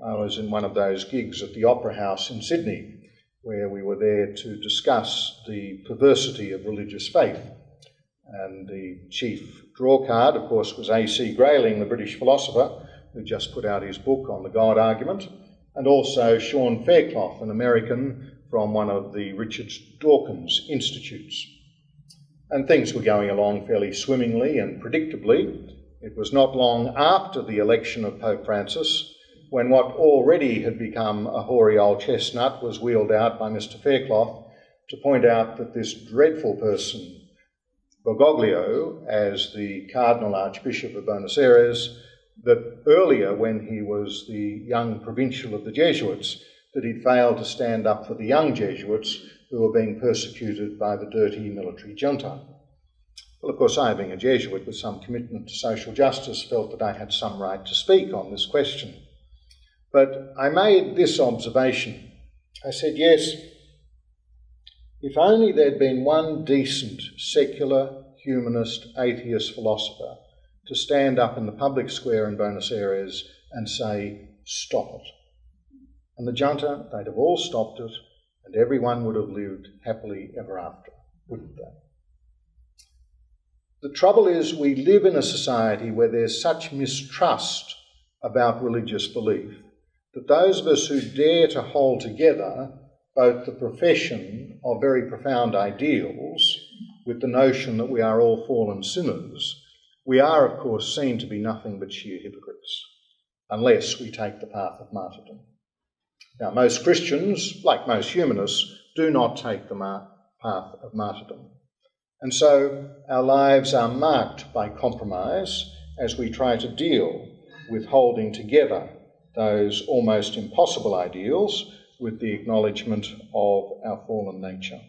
I was in one of those gigs at the Opera House in Sydney, where we were there to discuss the perversity of religious faith. And the chief drawcard, of course, was A.C. Grayling, the British philosopher, who just put out his book on the God argument, and also Sean Fairclough, an American from one of the Richard Dawkins Institutes. And things were going along fairly swimmingly and predictably. It was not long after the election of Pope Francis when what already had become a hoary old chestnut was wheeled out by Mr. Fairclough to point out that this dreadful person, Bergoglio, as the Cardinal Archbishop of Buenos Aires, that earlier, when he was the young provincial of the Jesuits, that he'd failed to stand up for the young Jesuits who were being persecuted by the dirty military junta. Well, of course, I, being a Jesuit with some commitment to social justice, felt that I had some right to speak on this question. But I made this observation. I said, yes, if only there'd been one decent, secular, humanist, atheist philosopher to stand up in the public square in Buenos Aires and say, stop it. And the junta, they'd have all stopped it, and everyone would have lived happily ever after, wouldn't they? The trouble is we live in a society where there's such mistrust about religious belief that those of us who dare to hold together both the profession of very profound ideals with the notion that we are all fallen sinners, we are, of course, seen to be nothing but sheer hypocrites, unless we take the path of martyrdom. Now, most Christians, like most humanists, do not take the path of martyrdom. And so our lives are marked by compromise as we try to deal with holding together those almost impossible ideals with the acknowledgement of our fallen nature.